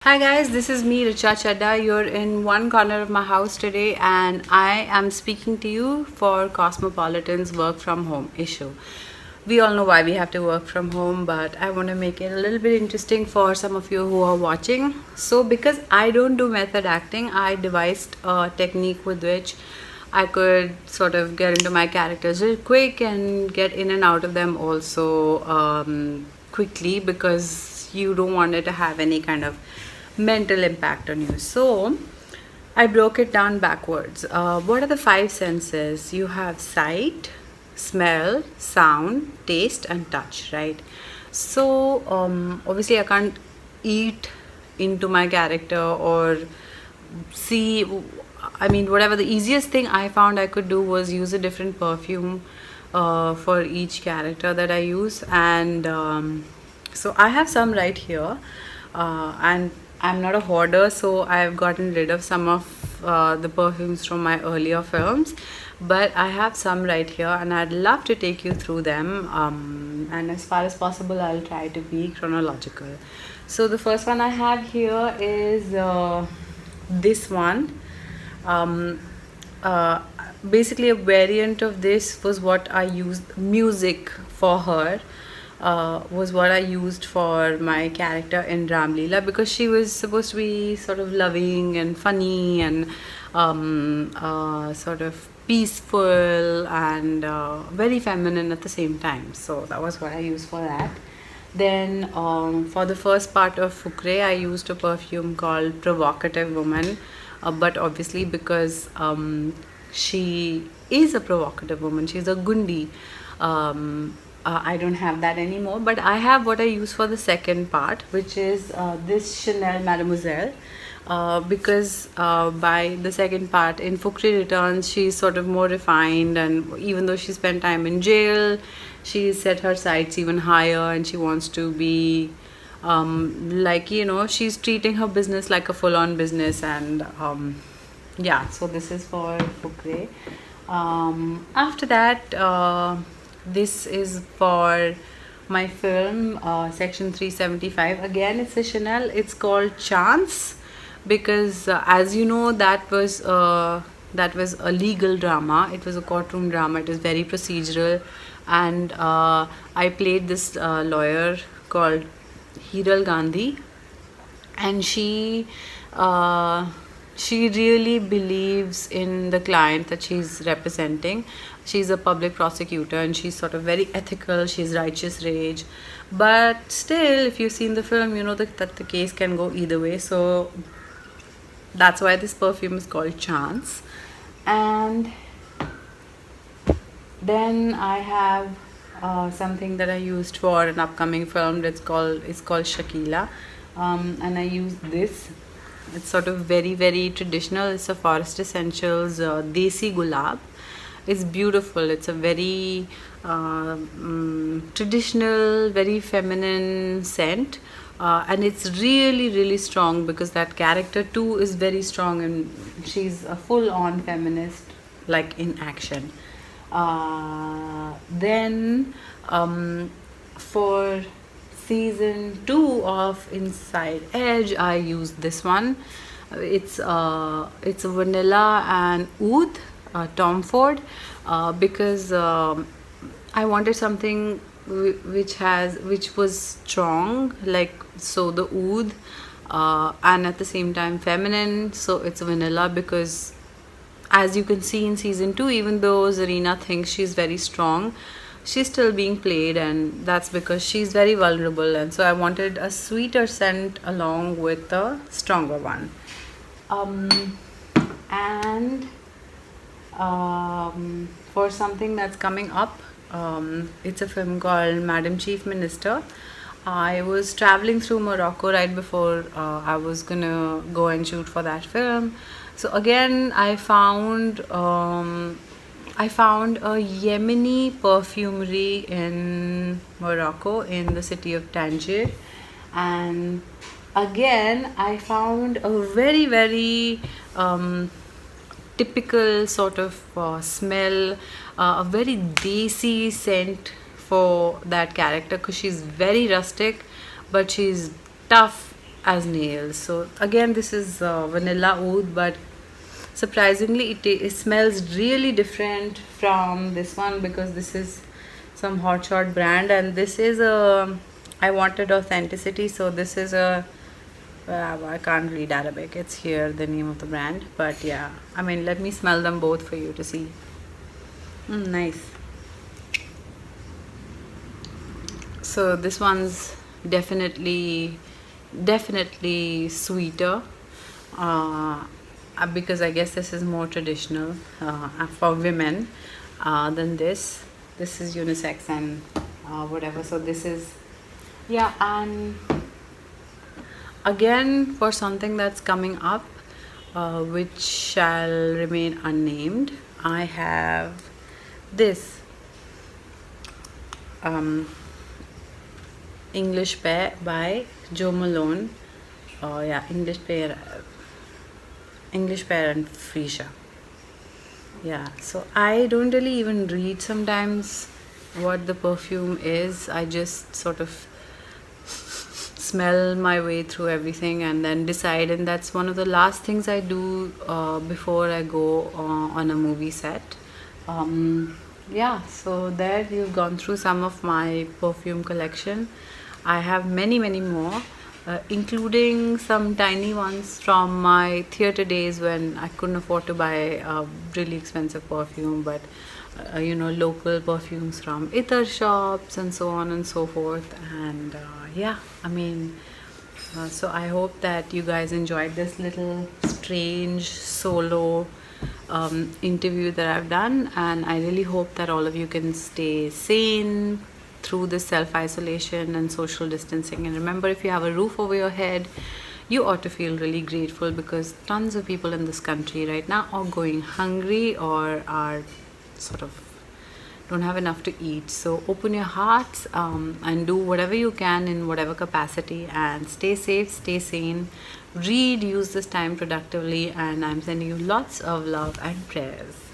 Hi guys, this is me Richa Chadha. You're in one corner of my house today and I am speaking to you for Cosmopolitan's work from home issue. We all know why we have to work from home, but I want to make it a little bit interesting for some of you who are watching. So because I don't do method acting, I devised a technique with which I could sort of get into my characters real quick and get in and out of them also quickly, because you don't want it to have any kind of mental impact on you. So I broke it down backwards. What are the five senses? You have sight, smell, sound, taste, and touch, right? So obviously, I can't eat into my character or see. I mean, whatever the easiest thing I found I could do was use a different perfume for each character that I use, and so I have some right here, and I'm not a hoarder, so I've gotten rid of some of the perfumes from my earlier films, but I have some right here, and I'd love to take you through them. And as far as possible, I'll try to be chronological. So the first one I have here is this one. um, uh, Basically a variant of this was what I used. Music for her was what I used for my character in Ram Leela, because she was supposed to be sort of loving and funny and sort of peaceful and very feminine at the same time. So that was what I used for that. Then for the first part of Fukre, I used a perfume called Provocative Woman. But obviously, because she is a provocative woman, she's a gundi. I don't have that anymore, but I have what I use for the second part, which is this Chanel Mademoiselle. Because by the second part in Fukri Returns, she's sort of more refined, and even though she spent time in jail, she set her sights even higher, and she wants to be like, she's treating her business like a full-on business. And yeah, so this is for Fukre. After that, this is for my film, section 375. Again, it's a Chanel. It's called Chance, because as you know, that was a legal drama. It was a courtroom drama. It was very procedural, and I played this lawyer called Hiral Gandhi, and she really believes in the client that she's representing. She's a public prosecutor, and she's sort of very ethical. She's righteous rage, but still, if you've seen the film, you know that the case can go either way. So that's why this perfume is called Chance. And then I have something that I used for an upcoming film. It's called Shakila, and I used this. It's sort of very very traditional. It's a Forest Essentials Desi Gulab. It's beautiful. It's a very traditional, very feminine scent. And it's really really strong, because that character too is very strong, and she's a full-on feminist, like in action. Then for season 2 of Inside Edge, I used this one. It's a vanilla and oud, Tom Ford, because I wanted something which was strong, like, so the oud, and at the same time feminine. So it's vanilla, because as you can see in season 2, even though Zarina thinks she's very strong, she's still being played, and that's because she's very vulnerable. And so I wanted a sweeter scent along with a stronger one. And for something that's coming up, it's a film called Madam Chief Minister. I was traveling through Morocco right before I was gonna go and shoot for that film. So again, I found a Yemeni perfumery in Morocco, in the city of Tangier, and again I found a very very typical sort of smell, a very desi scent for that character, because she's very rustic, but she's tough as nails. So again, this is vanilla oud, but surprisingly it smells really different from this one, because this is some hotshot brand, and this is a, I wanted authenticity, so this is a, I can't read Arabic, it's here the name of the brand, but yeah, I mean, let me smell them both for you to see. Nice. So this one's definitely sweeter, uh, because I guess this is more traditional for women than this. This is unisex and whatever. So this is, yeah. And again, for something that's coming up, which shall remain unnamed, I have this um, English Pear by Joe Malone. Yeah, English Pear and Freesia. Yeah, so I don't really even read sometimes what the perfume is. I just sort of smell my way through everything and then decide. And that's one of the last things I do before I go on a movie set. Yeah, so there you've gone through some of my perfume collection. I have many more, including some tiny ones from my theater days when I couldn't afford to buy a really expensive perfume, but local perfumes from itar shops and so on and so forth. And yeah, I mean, so I hope that you guys enjoyed this little strange solo interview that I've done, and I really hope that all of you can stay sane through this self isolation and social distancing. And remember, if you have a roof over your head, you ought to feel really grateful, because tons of people in this country right now are going hungry or are sort of don't have enough to eat. So open your hearts and do whatever you can in whatever capacity, and stay safe, stay sane, read, use this time productively, and I'm sending you lots of love and prayers.